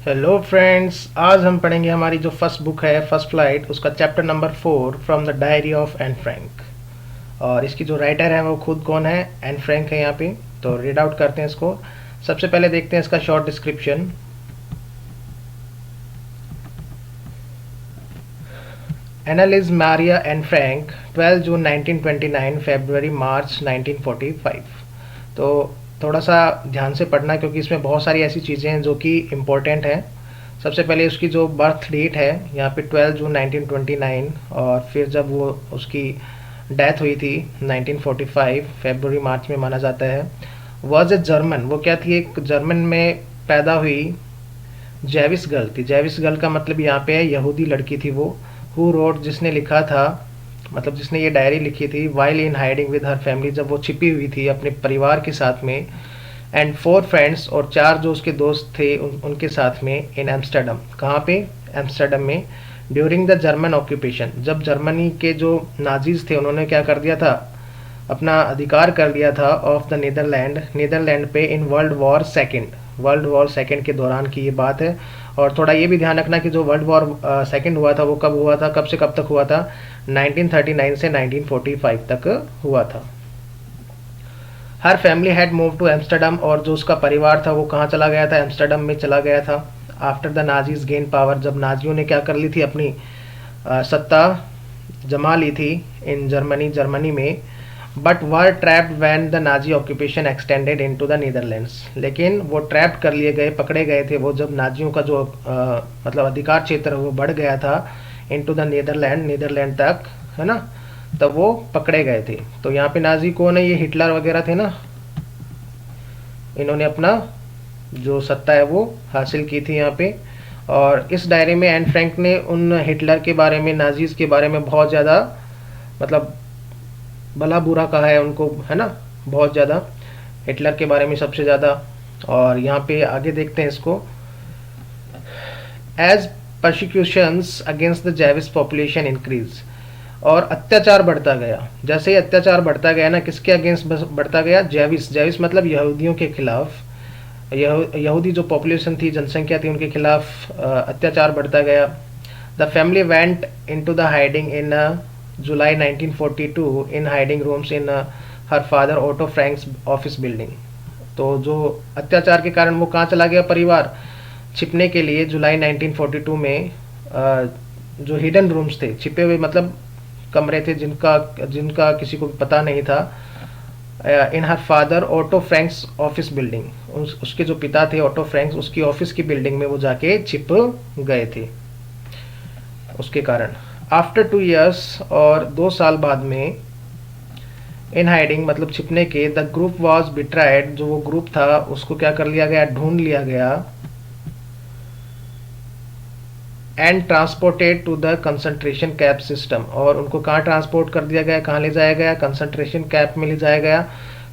Hello friends, आज हम पढ़ेंगे हमारी जो फर्स्ट बुक है फर्स्ट फ्लाइट, उसका chapter number 4 from the diary of Anne Frank. और इसकी जो राइटर है वो खुद कौन है? एन फ्रैंक है यहाँ पे। तो रीड आउट करते हैं इसको। सबसे पहले देखते हैं इसका short description. Annelies Maria Anne Frank, 12 June 1929, February March 1945। तो थोड़ा सा ध्यान से पढ़ना क्योंकि इसमें बहुत सारी ऐसी चीज़ें हैं जो कि इम्पोर्टेंट हैं। सबसे पहले उसकी जो बर्थ डेट है यहाँ पे 12 जून 1929, और फिर जब वो उसकी डेथ हुई थी 1945 फरवरी मार्च में माना जाता है। वॉज ए जर्मन, वो क्या थी? एक जर्मन में पैदा हुई जेविस गर्ल थी। जेविस गर्ल का मतलब यहाँ पे है यहूदी लड़की थी वो। हु रोड, जिसने लिखा था, मतलब जिसने ये डायरी लिखी थी while in hiding with her family, जब वो छिपी हुई थी अपने परिवार के साथ में। एंड 4 फ्रेंड्स, और 4 जो उसके दोस्त थे उनके साथ में। इन एम्स्टर्डम, कहाँ पे? एम्स्टर्डम में। ड्यूरिंग द जर्मन ऑक्यूपेशन, जब जर्मनी के जो नाजीज थे उन्होंने क्या कर दिया था? अपना अधिकार कर लिया था ऑफ द नीदरलैंड, नीदरलैंड पे, इन वर्ल्ड वॉर सेकेंड के दौरान की ये बात है। और थोड़ा ये भी ध्यान रखना कि जो वर्ल्ड वॉर सेकेंड हुआ था वो कब हुआ था, कब से कब तक हुआ था? 1939 से 1945 तक हुआ था। Her family had move to Amsterdam, और जो उसका परिवार था वो कहाँ चला गया था? एम्स्टर्डम में चला गया था। After the Nazis gain power, जब नाजियों ने क्या कर ली थी? अपनी सत्ता जमा ली थी इन जर्मनी में। But were trapped when the Nazi occupation extended into the Netherlands, लेकिन वो ट्रैप कर लिए गए, पकड़े गए थे वो जब नाजियों का जो मतलब अधिकार क्षेत्र वो बढ़ गया था इनटू द नीदरलैंड तक, है ना? तब वो पकड़े गए थे। तो यहाँ पे नाजी कौन है? ये हिटलर वगैरह थे ना। इन्होंने अपना जो सत्ता है वो हासिल की थी यहाँ पे। और इस डायरी में एन फ्रैंक ने उन हिटलर के बारे में, नाजीज के बारे में बहुत ज़्यादा मतलब भला बुरा कहा है उनको, है ना? बहुत ज़्यादा हिटलर के बारे में सबसे ज़्यादा। और यहाँ पे आगे देखते हैं इसको। As persecutions against the Jewish population increase, और अत्याचार बढ़ता गया। जैसे ही अत्याचार बढ़ता गया ना, किसके अगेंस्ट बढ़ता गया? जैविस, जैविस मतलब यहूदियों के खिलाफ। यहूदी जो पॉपुलेशन थी, जनसंख्या थी, उनके खिलाफ अत्याचार बढ़ता गया। The family went into the hiding in July 1942 in hiding rooms in her father Otto Frank's office building. तो जो अत्याचार के कारण वो कहाँ चला गया परिवार? छिपने के लिए जुलाई 1942 में। जो हिडन रूम्स थे, छिपे हुए मतलब कमरे थे जिनका जिनका किसी को पता नहीं था। In her father Otto Frank's office building, उसके जो पिता थे ऑटो फ्रैंक्स, उसकी ऑफिस की बिल्डिंग में वो जाके छिप गए थे उसके कारण। आफ्टर 2 years, और 2 साल बाद में, इन हाइडिंग मतलब छिपने के, द ग्रुप वॉज बिट्राइड, जो वो ग्रुप था उसको क्या कर लिया गया? ढूंढ लिया गया। And transported to the concentration camp system, और उनको कहाँ ट्रांसपोर्ट कर दिया गया? कहाँ ले जाया गया? कंसंट्रेशन कैंप में ले जाया गया,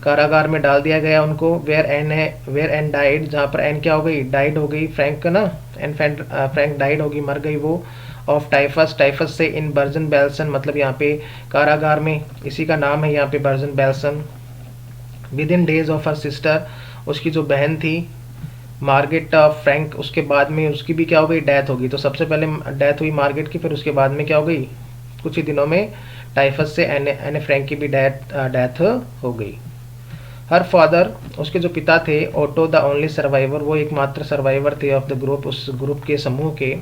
कारागार में डाल दिया गया उनको। वेयर एन डाइड, जहाँ पर एन क्या हो गई? डाइड हो गई, फ्रैंक ना। एन फ्रैंक डाइड होगी, मर गई वो, ऑफ टाइफस, टाइफस से, इन बर्जन बेल्सन, मतलब यहाँ पे कारागार में, इसी का नाम है यहाँ पे version Belsen. With in days of her sister, उसकी जो बहन थी मार्गेट फ्रैंक, उसके बाद में उसकी भी क्या हो गई? डेथ होगी। तो सबसे पहले डेथ हुई मार्गेट की, फिर उसके बाद में क्या हो गई? कुछ ही दिनों में टाइफस से एने फ्रैंक की भी डेथ हो गई। हर फादर, उसके जो पिता थे, ऑटो द ओनली सर्वाइवर, वो एकमात्र सर्वाइवर थे ऑफ द ग्रुप, उस ग्रुप के समूह के।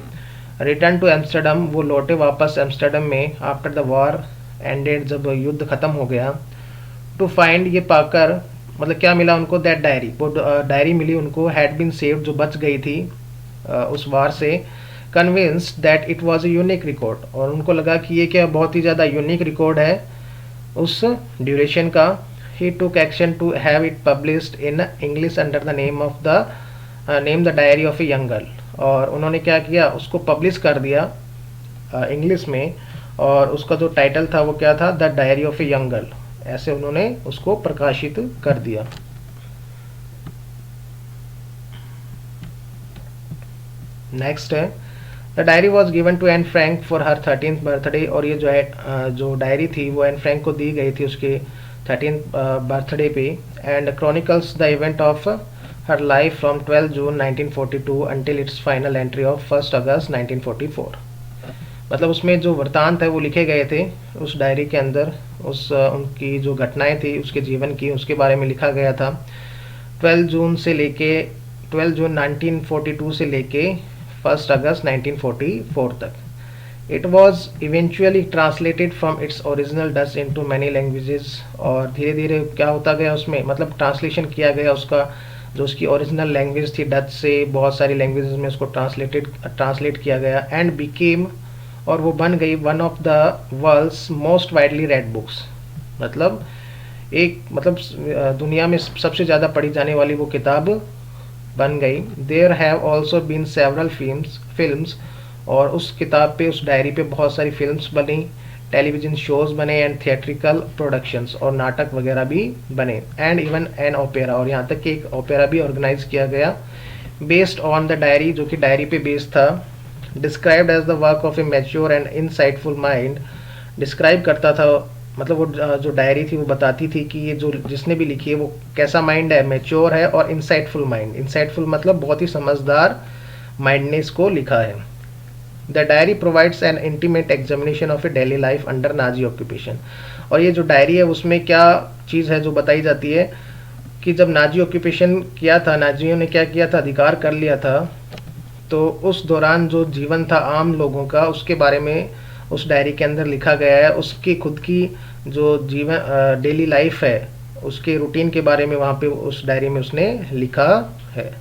रिटर्न टू एम्स्टर्डम, वो लौटे वापस एम्स्टर्डम में। आफ्टर द वॉर एंडेड, जब युद्ध खत्म हो गया। टू फाइंड, ये पाकर मतलब क्या मिला उनको? दैट डायरी, वो डायरी मिली उनको। हैड बीन सेव्ड, जो बच गई थी उस वार से। Convinced that it was a unique record, और उनको लगा कि ये क्या बहुत ही ज़्यादा यूनिक रिकॉर्ड है उस ड्यूरेशन का। He took action to have it published in English under the name of the name the diary of a young girl, और उन्होंने क्या किया? उसको पब्लिश कर दिया इंग्लिश में, और उसका जो टाइटल था वो क्या था? The diary of a young girl, ऐसे उन्होंने उसको प्रकाशित कर दिया। नेक्स्ट है, the diary was given to Anne Frank for her 13th birthday, और ये जो है जो डायरी थी वो एन फ्रैंक को दी गई थी उसके 13th बर्थडे पे। And chronicles the event of her life from 12 June 1942 until it's final entry of 1 अगस्त 1944। मतलब उसमें जो वृत्तांत है वो लिखे गए थे उस डायरी के अंदर, उस उनकी जो घटनाएं थी उसके जीवन की, उसके बारे में लिखा गया था। 12 जून से लेके 12 जून 1942 से लेके 1 अगस्त 1944 तक। It was eventually translated from its original Dutch into many languages. और धीरे धीरे क्या होता गया उसमें, मतलब ट्रांसलेशन किया गया उसका, जो उसकी ओरिजिनल लैंग्वेज थी डच से बहुत सारी लैंग्वेजेस में उसको ट्रांसलेट किया गया एंड बिकेम, और वो बन गई one of the world's most widely read books. मतलब दुनिया में सबसे ज़्यादा पढ़ी जाने वाली वो किताब बन गई। There have also been several films, और उस किताब पे, उस डायरी पे बहुत सारी फिल्म्स बनी, टेलीविजन शोज बने एंड थिएट्रिकल प्रोडक्शंस, और नाटक वगैरह भी बने, एंड इवन एन ओपेरा, और यहाँ तक कि एक ओपेरा भी ऑर्गेनाइज किया गया बेस्ड ऑन द डायरी, जो कि डायरी पे बेस्ड था। Described as the work of a mature and insightful mind, describe करता था, मतलब वो जो डायरी थी वो बताती थी कि ये जो जिसने भी लिखी है वो कैसा माइंड है, मैच्योर है और इनसाइटफुल माइंड। इनसाइटफुल मतलब बहुत ही समझदार माइंड ने इसको लिखा है। The diary provides N intimate examination of A daily life under Nazi occupation. और ये जो डायरी है उसमें क्या चीज़ है जो बताई जाती है कि जब नाजी ऑक्यूपेशन किया था, नाजियों ने क्या किया था, अधिकार कर लिया था, तो उस दौरान जो जीवन था आम लोगों का उसके बारे में उस डायरी के अंदर लिखा गया है। उसकी खुद की जो जीवन डेली लाइफ है उसके रूटीन के बारे में वहाँ पे उस डायरी में उसने लिखा है।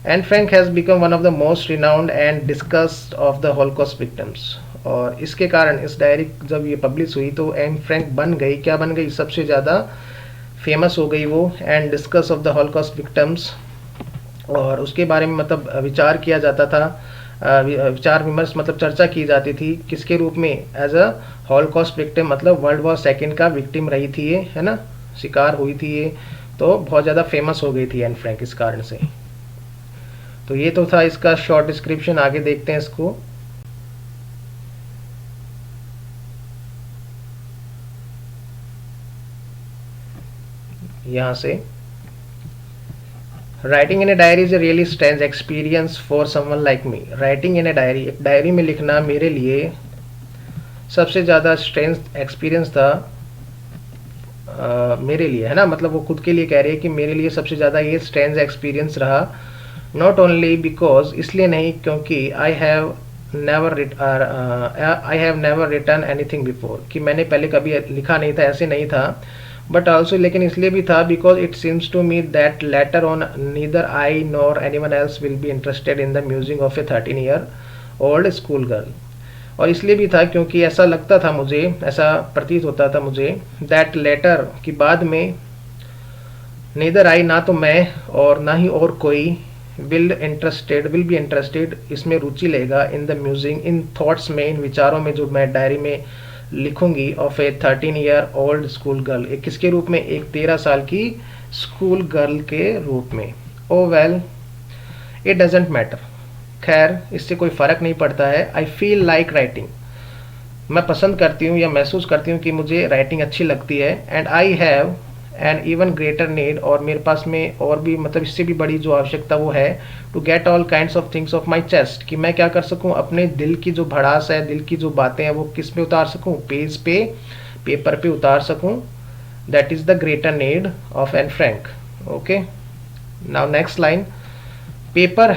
Anne Frank has become one of the most renowned and discussed of the Holocaust victims. और इसके कारण इस डायरी जब ये पब्लिश हुई तो एन फ्रैंक बन गई, क्या बन गई, सबसे ज़्यादा फेमस हो गई वो, and discuss of the Holocaust victims. और उसके बारे में मतलब विचार किया जाता था, विचार विमर्श मतलब चर्चा की जाती थी, किसके रूप में, एज अ हॉलोकॉस्ट विक्टिम, मतलब वर्ल्ड वॉर सेकेंड का विक्टिम रही थी ये, है ना, शिकार हुई थी ये, तो बहुत ज़्यादा फेमस हो गई थी एन फ्रैंक इस कारण से। तो ये तो था इसका शॉर्ट डिस्क्रिप्शन, आगे देखते हैं इसको। यहाँ से writing in a diary is a really strange experience for someone like me. Writing in a diary, एक डायरी में लिखना मेरे लिए सबसे ज़्यादा स्ट्रेंज एक्सपीरियंस था, मेरे लिए, है ना, मतलब वो खुद के लिए कह रही है कि मेरे लिए सबसे ज़्यादा ये स्ट्रेंज एक्सपीरियंस रहा। नॉट ओनली बिकॉज, इसलिए नहीं क्योंकि I have never written anything before, कि मैंने पहले कभी लिखा नहीं था, ऐसे नहीं था, बट ऑल्सो, लेकिन इसलिए भी था because it seems to me that later on neither I nor anyone else will be interested in the music of a 13-year old school girl. और इसलिए भी था क्योंकि ऐसा लगता था मुझे, ऐसा प्रतीत होता था मुझे, दैट लेटर की बाद में, नीदर आई, ना तो मैं और ना ही और कोई, विल बी इंटरेस्टेड, इसमें रुचि लेगा, इन द म्यूजिक, इन थॉट्स में, इन विचारों में जो मैं डायरी में लिखूंगी, of a 13-year old school girl, एक किसके रूप में, एक 13 साल की स्कूल गर्ल के रूप में। ओ वेल, इट डजेंट मैटर, खैर इससे कोई फ़र्क नहीं पड़ता है। आई फील लाइक राइटिंग, मैं पसंद करती हूँ या महसूस करती हूँ कि मुझे राइटिंग अच्छी लगती है। And I have an even greater need, और मेरे पास में और भी, मतलब इससे भी बड़ी जो आवश्यकता वो है, to get all kinds of things off my chest, कि मैं क्या कर सकूँ, अपने दिल की जो भड़ास है, दिल की जो बातें हैं वो किस पे उतार सकूँ, पेज पे, पेपर पे उतार सकूँ। That is the greater need of Anne Frank. Okay, now next line, paper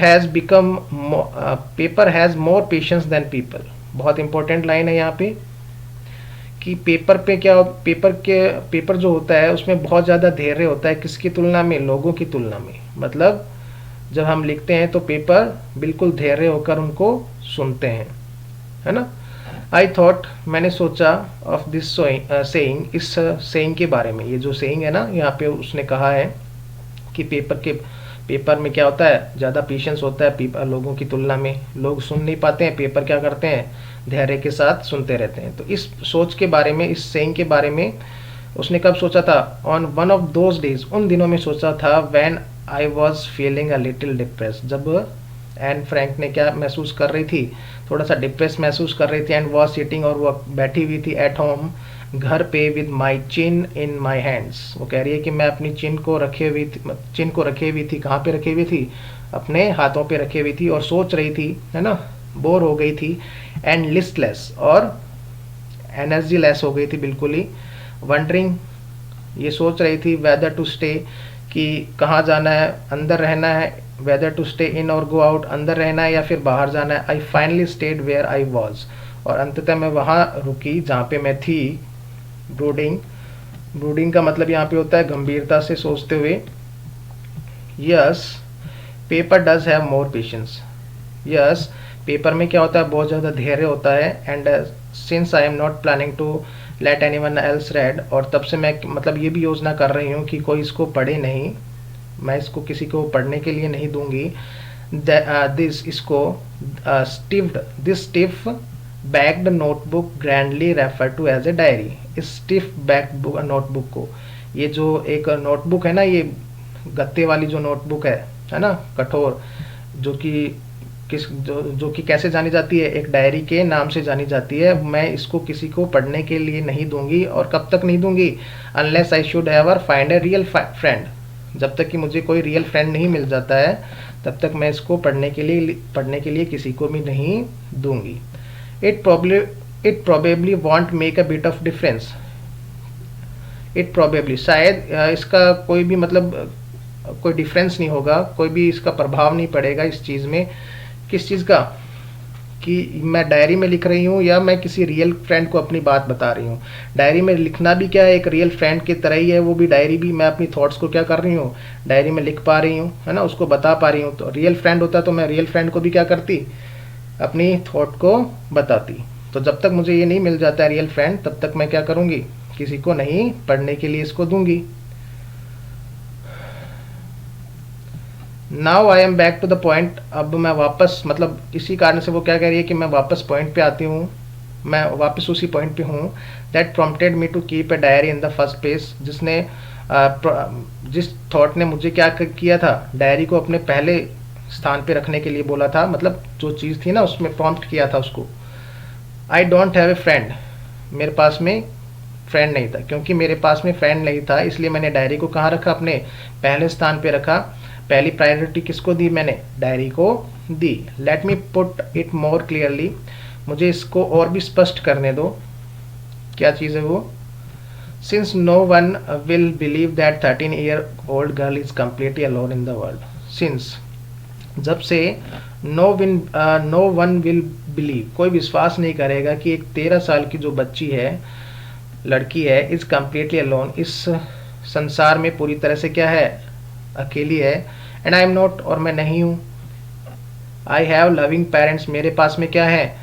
has more patience than people. बहुत इंपॉर्टेंट लाइन है यहाँ पे कि पेपर पे क्या, पेपर जो होता है उसमें बहुत ज़्यादा धैर्य होता है, किसकी तुलना में, लोगों की तुलना में। मतलब जब हम लिखते हैं तो पेपर बिल्कुल धैर्य होकर उनको सुनते हैं, है ना। आई थॉट, मैंने सोचा, ऑफ दिस सेइंग, इस सेइंग के बारे में, ये जो सेइंग है ना यहाँ पे उसने कहा है कि पेपर में क्या होता है, ज़्यादा पेशेंस होता है पेपर लोगों की तुलना में, लोग सुन नहीं पाते हैं, पेपर क्या करते हैं, धैर्य के साथ सुनते रहते हैं। तो इस सोच के बारे में, इस सेइंग के बारे में उसने कब सोचा था, on one of those days, उन दिनों में सोचा था, when I was feeling a little depress, जब एन फ्रैंक ने क्या महसूस कर रही थी, थोड़ा सा डिप्रेस महसूस कर रही थी, एंड वॉज सिटिंग, और वो बैठी हुई थी, एट होम घर पे with my chin in my hands. वो कह रही है कि मैं अपनी चिन को रखे हुई थी, कहाँ पे रखी हुई थी, अपने हाथों पे रखी हुई थी और सोच रही थी, है ना, बोर हो गई थी। एंड लिस्टलेस, और एनर्जी लेस हो गई थी बिल्कुल ही। वंडरिंग, ये सोच रही थी, वेदर टू स्टे, कि कहाँ जाना है, अंदर रहना है, वेदर टू स्टे इन और गो आउट, अंदर रहना है या फिर बाहर जाना है। I finally stayed where I was, और अंततः मैं वहाँ रुकी जहाँ पे मैं थी। ब्रूडिंग, ब्रूडिंग का मतलब यहाँ पे होता है गंभीरता से सोचते हुए। Yes, paper does have more patience. Yes, paper में क्या होता है, बहुत ज़्यादा धैर्य होता है। And since I am not planning to let anyone else read, और तब से मैं मतलब ये भी योजना कर रही हूँ कि कोई इसको पढ़े नहीं, मैं इसको किसी को पढ़ने के लिए नहीं दूंगी। This stiff backed notebook grandly refer to as a diary. इस स्टिफ बैग्ड नोटबुक को, ये जो एक नोटबुक है ना, ये गत्ते वाली जो नोटबुक है ना, कठोर, जो कि जो कि कैसे जानी जाती है, एक डायरी के नाम से जानी जाती है। मैं इसको किसी को पढ़ने के लिए नहीं दूंगी, और कब तक नहीं दूंगी, unless I should ever find a real friend, जब तक कि मुझे कोई रियल फ्रेंड नहीं मिल जाता है तब तक मैं इसको पढ़ने के लिए किसी को भी नहीं दूंगी। It probably want make a bit of difference. It probably, शायद इसका कोई भी मतलब कोई डिफरेंस नहीं होगा, कोई भी इसका प्रभाव नहीं पड़ेगा इस चीज़ में। किस चीज़ का, कि मैं डायरी में लिख रही हूँ या मैं किसी रियल फ्रेंड को अपनी बात बता रही हूँ। डायरी में लिखना भी क्या है, एक रियल फ्रेंड की तरह ही है वो भी। डायरी भी मैं अपनी थॉट्स को क्या कर रही हूँ, डायरी में लिख पा रही हूँ, है ना, उसको बता पा रही हूँ। तो रियल फ्रेंड होता तो मैं रियल फ्रेंड को भी क्या करती, अपनी थॉट को बताती। तो जब तक मुझे ये नहीं मिल जाता है रियल फ्रेंड, तब तक मैं क्या करूँगी, किसी को नहीं पढ़ने के लिए इसको दूंगी। Now I am back to the point. अब मैं वापस, मतलब इसी कारण से वो क्या कह रही है कि मैं वापस पॉइंट पे आती हूँ, मैं वापस उसी पॉइंट पे हूँ। That prompted me to keep a diary in the first place, जिस थॉट ने मुझे क्या किया था, डायरी को अपने पहले स्थान पे रखने के लिए बोला था, मतलब जो चीज़ थी ना उसमें प्रॉम्प्ट किया था उसको। I don't have a friend, मेरे पास में फ्रेंड नहीं था। क्योंकि मेरे पास में फ्रेंड नहीं था, इसलिए मैंने डायरी को कहाँ रखा, अपने पहले स्थान पे रखा। पहली प्रायोरिटी किसको दी, मैंने डायरी को दी। Let me put it more clearly, मुझे इसको और भी स्पष्ट करने दो। क्या चीज़ है वो, since no one will believe that 13-year-old girl is completely alone in the world. Since, जब से, नो वन विल बिलीव, कोई विश्वास नहीं करेगा कि एक 13 साल की जो बच्ची है, लड़की है, इज कम्प्लीटली अलोन, इस संसार में पूरी तरह से क्या है, अकेली है। एंड आई एम नॉट, और मैं नहीं हूँ। आई हैव लविंग पेरेंट्स, मेरे पास में क्या है,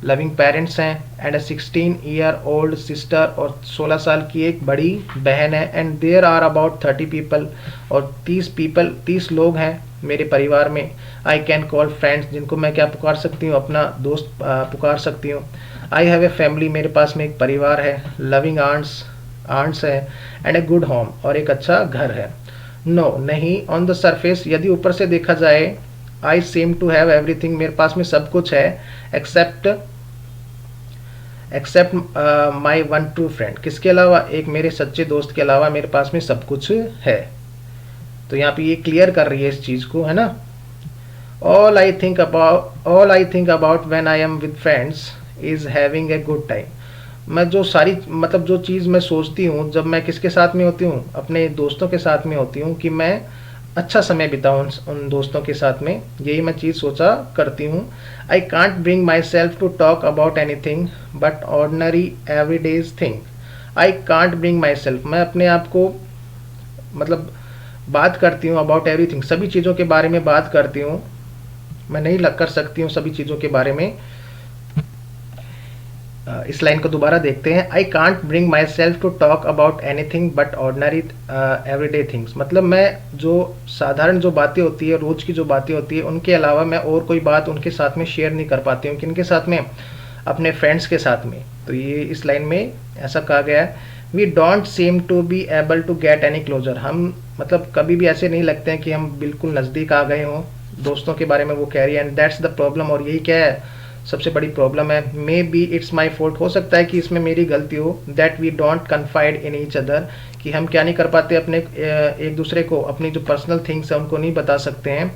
लविंग पेरेंट्स हैं। एंड अ 16-year-old सिस्टर, और 16 साल की एक बड़ी बहन है। And there are about 30 people, और 30 लोग हैं मेरे परिवार में। आई कैन कॉल फ्रेंड्स, जिनको मैं क्या पुकार सकती हूँ, अपना दोस्त पुकार सकती हूँ। आई हैव ए फैमिली, मेरे पास में एक परिवार है। लविंग आंट्स है। एंड ए गुड होम, और एक अच्छा घर है। नो, नहीं, ऑन द सरफेस, यदि ऊपर से देखा जाए, I seem to have everything, मेरे पास में सब कुछ है। Except my one true friend, किसके अलावा, एक मेरे सच्चे दोस्त के अलावा मेरे पास में सब कुछ है। तो यहाँ पे ये क्लियर कर रही है इस चीज़ को, है ना। All I think about when I am with friends is having a good time. मैं जो सारी, मतलब जो चीज़ मैं सोचती हूँ जब मैं किसके साथ में होती हूँ, अपने दोस्तों के साथ में होती हूँ, कि मैं अच्छा समय बिताऊँ उन दोस्तों के साथ में, यही मैं चीज़ सोचा करती हूँ। I can't bring myself to talk about anything but ordinary everyday's thing. I can't bring myself, मैं अपने आप को, मतलब बात करती हूँ अबाउट एवरीथिंग, सभी चीज़ों के बारे में बात करती हूँ, मैं नहीं कर सकती हूँ सभी चीज़ों के बारे में। इस लाइन को दोबारा देखते हैं। I can't bring myself to talk about anything but ordinary everyday things, मतलब मैं जो साधारण जो बातें होती है, रोज़ की जो बातें होती है, उनके अलावा मैं और कोई बात उनके साथ में शेयर नहीं कर पाती हूँ। किनके साथ में, अपने फ्रेंड्स के साथ में। तो ये इस लाइन में ऐसा कहा गया है। We don't seem to be able to get any closer, हम मतलब कभी भी ऐसे नहीं लगते हैं कि हम बिल्कुल नज़दीक आ गए हों। दोस्तों के बारे में वो कह रही है। एंड दैट्स द प्रॉब्लम, और यही क्या है, सबसे बड़ी प्रॉब्लम है। Maybe it's my fault, हो सकता है कि इसमें मेरी गलती हो। That we don't confide in each other, कि हम क्या नहीं कर पाते अपने एक दूसरे को अपनी जो पर्सनल थिंग्स है उनको नहीं बता सकते हैं।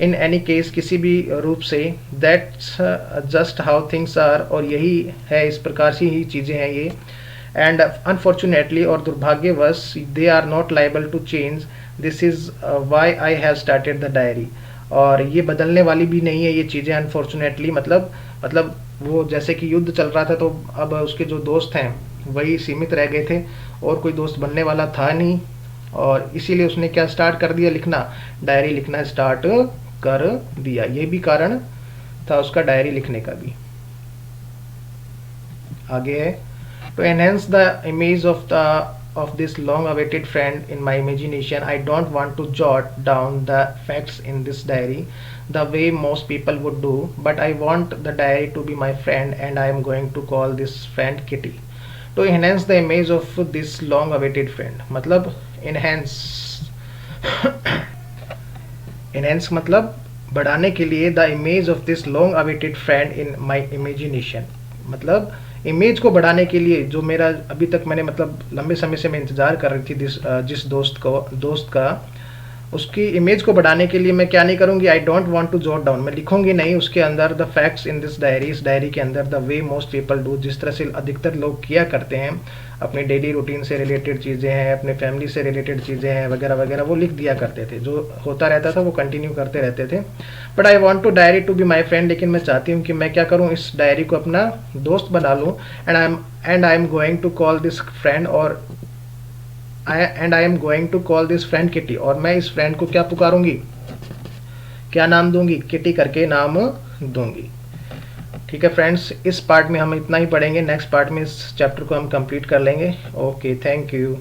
इन एनी केस, किसी भी रूप से। That's just how things are, और यही है, इस प्रकार से ही चीज़ें हैं ये। एंड अनफॉर्चुनेटली, और दुर्भाग्यवश, they are not liable to change. This is why I have started the diary. और ये बदलने वाली भी नहीं है ये चीज़ें, अनफॉर्चुनेटली। मतलब वो जैसे कि युद्ध चल रहा था, तो अब उसके जो दोस्त हैं वही सीमित रह गए थे, और कोई दोस्त बनने वाला था नहीं। और इसीलिए उसने क्या स्टार्ट कर दिया, लिखना, डायरी लिखना स्टार्ट कर दिया। ये भी कारण था उसका डायरी लिखने का भी। आगे है, to enhance the image of this long awaited friend in my imagination, I don't want to jot down the facts in this diary the way most people would do, but I want the diary to be my friend, and I am going to call this friend Kitty. To enhance the image of this long awaited friend, मतलब enhance enhance मतलब बढ़ाने के लिए, the image of this long awaited friend in my imagination, मतलब image को बढ़ाने के लिए, जो मेरा अभी तक मैंने मतलब लंबे समय से मैं इंतज़ार कर रही थी जिस दोस्त का, उसकी इमेज को बढ़ाने के लिए मैं क्या नहीं करूँगी, I don't want to jot down, मैं लिखूंगी नहीं उसके अंदर the facts in this diary, इस डायरी के अंदर, the way most people do, जिस तरह से अधिकतर लोग किया करते हैं। अपनी डेली रूटीन से रिलेटेड चीज़ें हैं, अपने फैमिली से रिलेटेड चीज़ें हैं, वगैरह वगैरह, वो लिख दिया करते थे। जो होता रहता था वो कंटिन्यू करते रहते थे। But I want to diary to be my friend, लेकिन मैं चाहती हूँ कि मैं क्या करूँ, इस डायरी को अपना दोस्त बना लूँ। And I am going to call this friend, और I am going to call this friend Kitty, और मैं इस फ्रेंड को क्या पुकारूंगी, क्या नाम दूंगी, किटी करके नाम दूंगी। ठीक है फ्रेंड्स, इस पार्ट में हम इतना ही पढ़ेंगे, नेक्स्ट पार्ट में इस चैप्टर को हम कंप्लीट कर लेंगे। Okay, thank you.